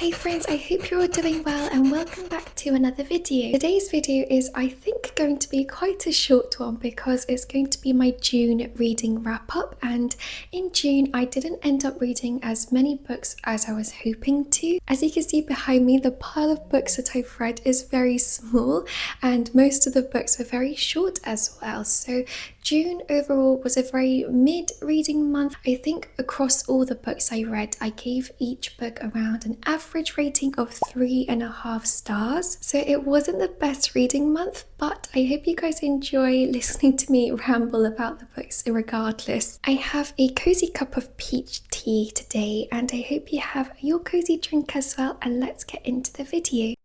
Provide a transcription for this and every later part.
Hey friends, I hope you're all doing well and welcome back to another video. Today's video is, I think, going to be quite a short one because it's going to be my June reading wrap up, and in June I didn't end up reading as many books as I was hoping to. As you can see behind me, the pile of books that I've read is very small and most of the books were very short as well. So June overall was a very mid-reading month. I think across all the books I read, I gave each book around an average rating of 3.5 stars. So it wasn't the best reading month, but I hope you guys enjoy listening to me ramble about the books regardless. I have a cozy cup of peach tea today, and I hope you have your cozy drink as well, and let's get into the video.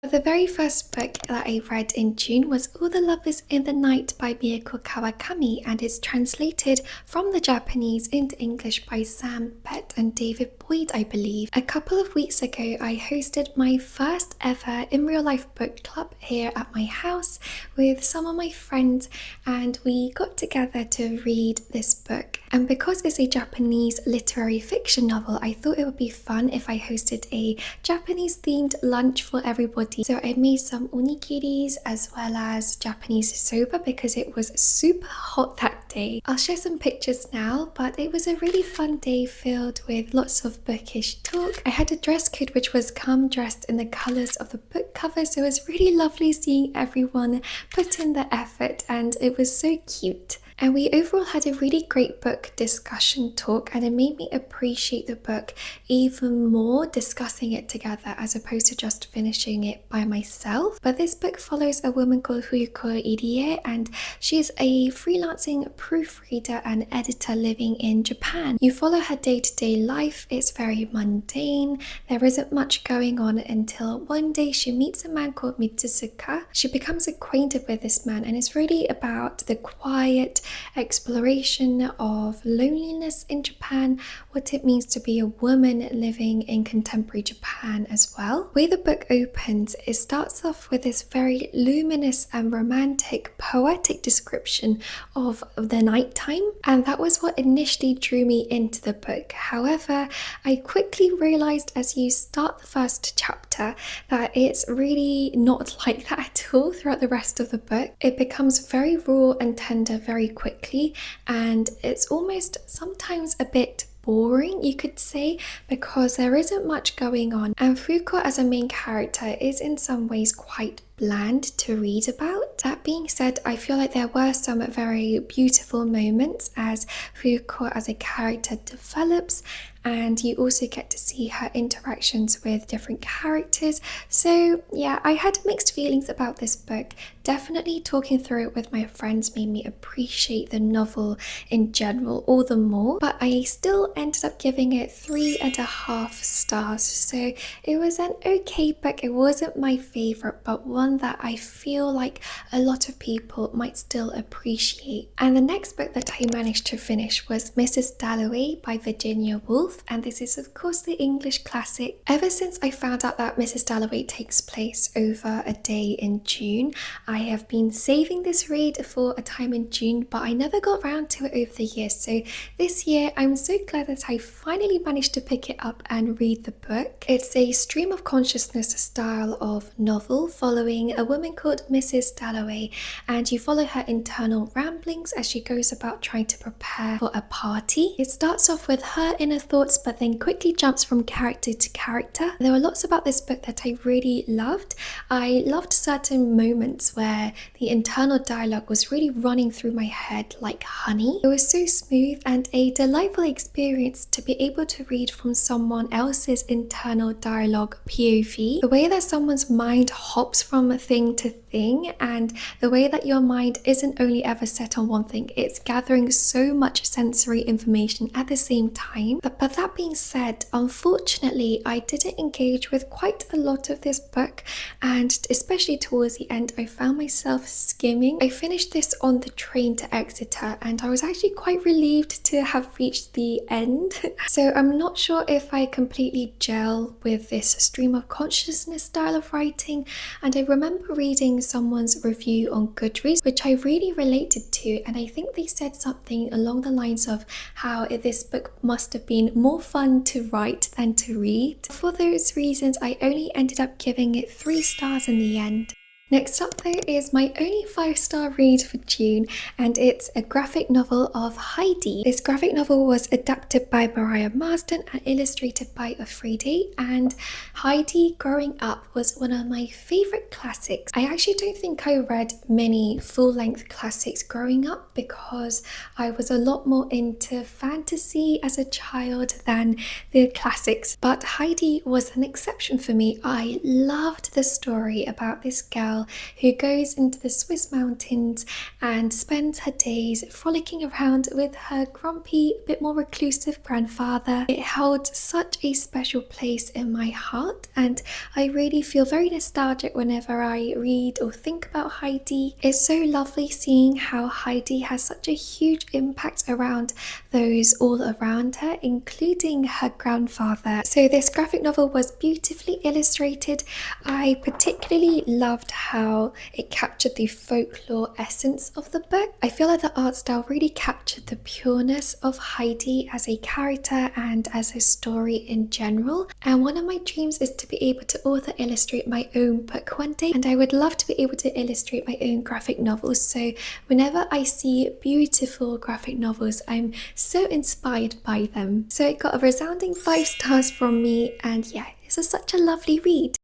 The very first book that I read in June was All the Lovers in the Night by Miyako Kawakami, and it's translated from the Japanese into English by Sam Bett and David Boyd, I believe. A couple of weeks ago, I hosted my first ever in real life book club here at my house with some of my friends, and we got together to read this book. And because it's a Japanese literary fiction novel, I thought it would be fun if I hosted a Japanese themed lunch for everybody. So I made some onigiris as well as Japanese soba because it was super hot that day. I'll share some pictures now, but it was a really fun day filled with lots of bookish talk. I had a dress code which was come dressed in the colours of the book cover, so it was really lovely seeing everyone put in the effort and it was so cute. And we overall had a really great book discussion talk, and it made me appreciate the book even more discussing it together as opposed to just finishing it by myself. But this book follows a woman called Fuyuko Irie, and she is a freelancing proofreader and editor living in Japan. You follow her day-to-day life. It's very mundane. There isn't much going on until one day she meets a man called Mitsusuka. She becomes acquainted with this man, and it's really about the quiet exploration of loneliness in Japan, what it means to be a woman living in contemporary Japan as well. The way the book opens, it starts off with this very luminous and romantic poetic description of the nighttime, and that was what initially drew me into the book. However, I quickly realized as you start the first chapter that it's really not like that at all throughout the rest of the book. It becomes very raw and tender very quickly, and it's almost sometimes a bit boring, you could say, because there isn't much going on, and Fuko as a main character is in some ways quite bland to read about. That being said, I feel like there were some very beautiful moments as Fuko as a character develops, and you also get to see her interactions with different characters. So yeah, I had mixed feelings about this book. Definitely talking through it with my friends made me appreciate the novel in general all the more, but I still ended up giving it 3.5 stars. So it was an okay book. It wasn't my favorite, but one that I feel like a lot of people might still appreciate. And the next book that I managed to finish was Mrs. Dalloway by Virginia Woolf, and this is of course the English classic. Ever since I found out that Mrs. Dalloway takes place over a day in June, I have been saving this read for a time in June, but I never got around to it over the years. So this year I'm so glad that I finally managed to pick it up and read the book. It's a stream of consciousness style of novel following a woman called Mrs. Dalloway, and you follow her internal ramblings as she goes about trying to prepare for a party. It starts off with her inner thoughts, but then quickly jumps from character to character. There were lots about this book that I really loved. I loved certain moments where the internal dialogue was really running through my head like honey. It was so smooth and a delightful experience to be able to read from someone else's internal dialogue POV. The way that someone's mind hops from thing to thing, and the way that your mind isn't only ever set on one thing, it's gathering so much sensory information at the same time. But that being said, unfortunately I didn't engage with quite a lot of this book, and especially towards the end I found myself skimming. I finished this on the train to Exeter, and I was actually quite relieved to have reached the end. So I'm not sure if I completely gel with this stream of consciousness style of writing, and I remember reading someone's review on Goodreads, which I really related to, and I think they said something along the lines of how this book must have been more fun to write than to read. For those reasons, I only ended up giving it 3 stars in the end. Next up though is my only 5-star read for June, and it's a graphic novel of Heidi. This graphic novel was adapted by Mariah Marsden and illustrated by Afridi, and Heidi growing up was one of my favourite classics. I actually don't think I read many full-length classics growing up because I was a lot more into fantasy as a child than the classics, but Heidi was an exception for me. I loved the story about this girl who goes into the Swiss mountains and spends her days frolicking around with her grumpy, a bit more reclusive grandfather. It held such a special place in my heart, and I really feel very nostalgic whenever I read or think about Heidi. It's so lovely seeing how Heidi has such a huge impact around those all around her, including her grandfather. So this graphic novel was beautifully illustrated. I particularly loved how it captured the folklore essence of the book. I feel like the art style really captured the pureness of Heidi as a character and as a story in general. And one of my dreams is to be able to author illustrate my own book one day, and I would love to be able to illustrate my own graphic novels. So whenever I see beautiful graphic novels, I'm so inspired by them. So it got a resounding 5 stars from me, and yeah, this was such a lovely read.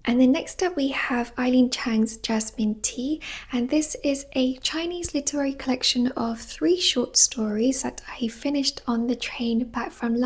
And then next up we have Eileen Chang's Jasmine Tea, and this is a Chinese literary collection of 3 short stories that I finished on the train back from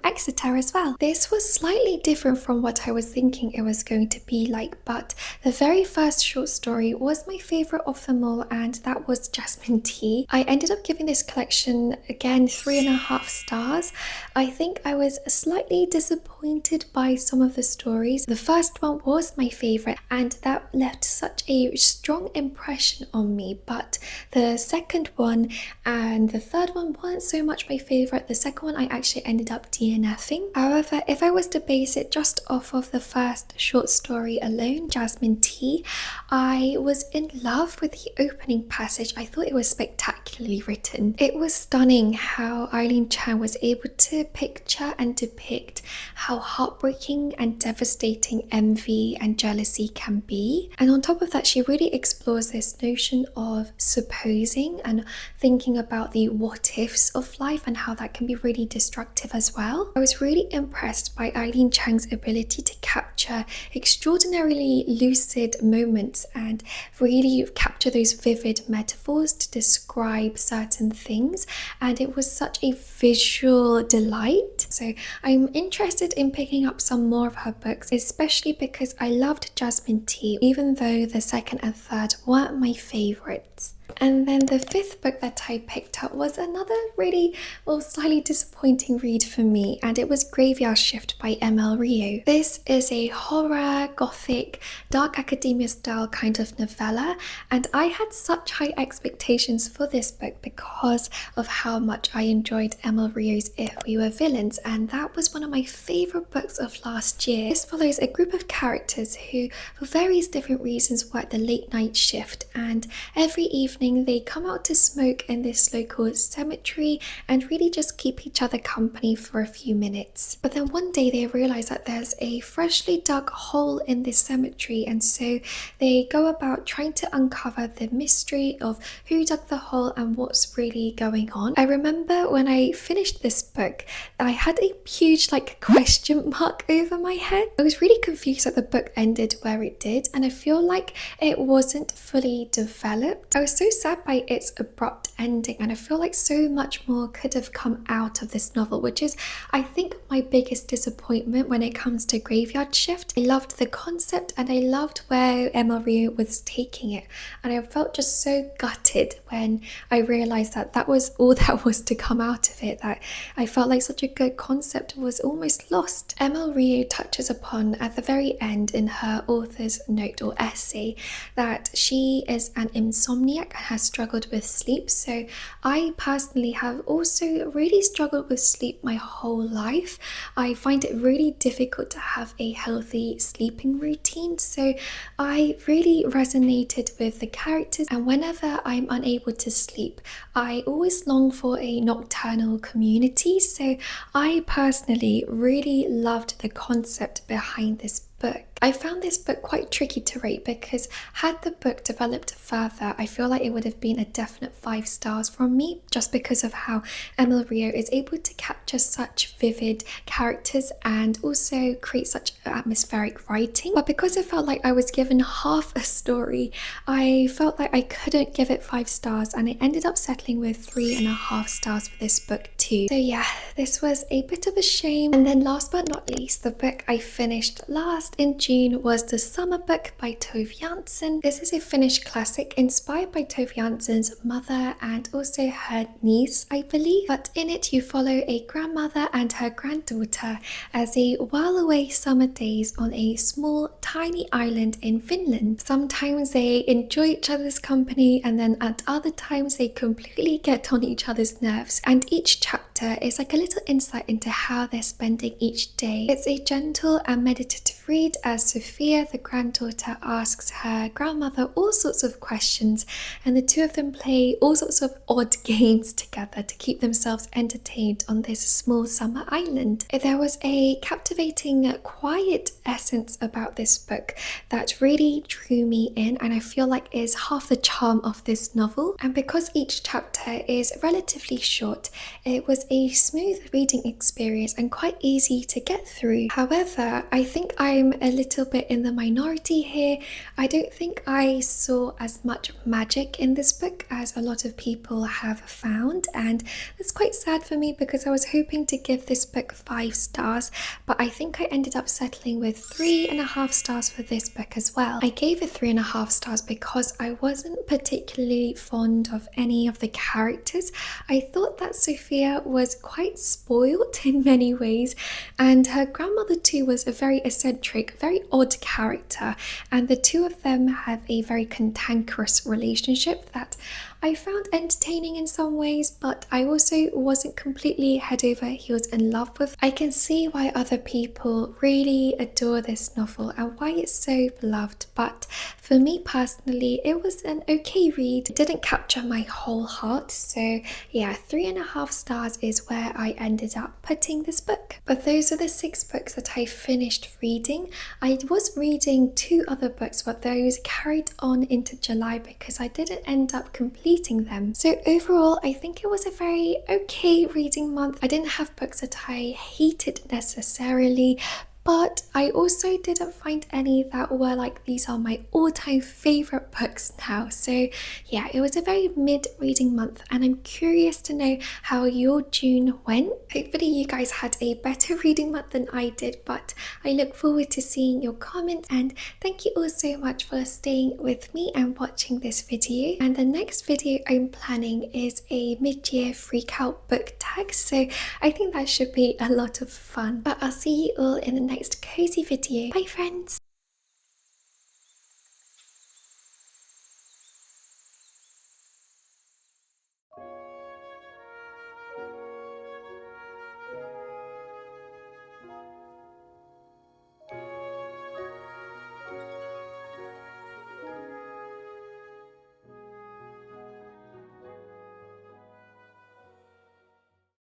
Exeter as well. This was slightly different from what I was thinking it was going to be like, but the very first short story was my favourite of them all, and that was Jasmine Tea. I ended up giving this collection again 3.5 stars. I think I was slightly disappointed by some of the stories. The first one was my favourite, and that left such a strong impression on me, but the second one and the third one weren't so much my favourite. The second one I actually ended up DNFing. However, if I was to base it just off of the first short story alone, Jasmine Tea, I was in love with the opening passage. I thought it was spectacularly written. It was stunning how Eileen Chang was able to picture and depict how heartbreaking and devastating envy and jealousy can be. And on top of that, she really explores this notion of supposing and thinking about the what ifs of life and how that can be really destructive as well. I was really impressed by Eileen Chang's ability to capture extraordinarily lucid moments and really capture those vivid metaphors to describe certain things, and it was such a visual delight. So I'm interested in picking up some more of her books, especially because I loved Jasmine Tea, even though the second and third weren't my favourites. And then the 5th book that I picked up was another really, slightly disappointing read for me, and it was Graveyard Shift by ML Rio. This is a horror, gothic, dark academia style kind of novella, and I had such high expectations for this book because of how much I enjoyed ML Rio's If We Were Villains, and that was one of my favourite books of last year. This follows a group of characters who, for various different reasons, work the late night shift, and every evening they come out to smoke in this local cemetery and really just keep each other company for a few minutes. But then one day they realise that there's a freshly dug hole in this cemetery, and so they go about trying to uncover the mystery of who dug the hole and what's really going on. I remember when I finished this book, I had a huge question mark over my head. I was really confused that the book ended where it did, and I feel like it wasn't fully developed. I was so sad by its abrupt ending, and I feel like so much more could have come out of this novel, which is, I think, my biggest disappointment when it comes to Graveyard Shift. I loved the concept and I loved where ML Rio was taking it, and I felt just so gutted when I realised that that was all that was to come out of it, that I felt like such a good concept was almost lost. ML Rio touches upon at the very end in her author's note or essay that she is an insomniac has struggled with sleep. So I personally have also really struggled with sleep my whole life. I find it really difficult to have a healthy sleeping routine. So I really resonated with the characters, and whenever I'm unable to sleep, I always long for a nocturnal community. So I personally really loved the concept behind this book. I found this book quite tricky to rate because had the book developed further, I feel like it would have been a definite 5 stars from me, just because of how Emil Rio is able to capture such vivid characters and also create such atmospheric writing. But because it felt like I was given half a story, I felt like I couldn't give it 5 stars, and I ended up settling with 3.5 stars for this book too. So yeah, this was a bit of a shame. And then last but not least, the book I finished last in June was The Summer Book by Tove Jansson. This is a Finnish classic inspired by Tove Jansson's mother and also her niece, I believe. But in it you follow a grandmother and her granddaughter as they while away summer days on a small tiny island in Finland. Sometimes they enjoy each other's company, and then at other times they completely get on each other's nerves. And each chapter is like a little insight into how they're spending each day. It's a gentle and meditative read as Sophia, the granddaughter, asks her grandmother all sorts of questions, and the two of them play all sorts of odd games together to keep themselves entertained on this small summer island. There was a captivating, quiet essence about this book that really drew me in, and I feel like is half the charm of this novel. And because each chapter is relatively short, it was a smooth reading experience and quite easy to get through. However, I think I'm a little bit in the minority here. I don't think I saw as much magic in this book as a lot of people have found, and it's quite sad for me because I was hoping to give this book 5 stars, but I think I ended up settling with 3.5 stars for this book as well. I gave it 3.5 stars because I wasn't particularly fond of any of the characters. I thought that Sophia was quite spoiled in many ways, and her grandmother too was a very eccentric, very odd character, and the two of them have a very cantankerous relationship that I found entertaining in some ways, but I also wasn't completely head over heels in love with. I can see why other people really adore this novel and why it's so beloved, but for me personally, it was an okay read. It didn't capture my whole heart, so yeah, 3.5 stars is where I ended up putting this book. But those are the 6 books that I finished reading. I was reading 2 other books, but those carried on into July because I didn't end up completing them. So overall, I think it was a very okay reading month. I didn't have books that I hated necessarily, but I also didn't find any that were like, these are my all-time favorite books now. So yeah, it was a very mid-reading month, and I'm curious to know how your June went. Hopefully you guys had a better reading month than I did, but I look forward to seeing your comments, and thank you all so much for staying with me and watching this video. And the next video I'm planning is a mid-year freak-out book tag, so I think that should be a lot of fun. But I'll see you all in the next cozy video. Bye friends!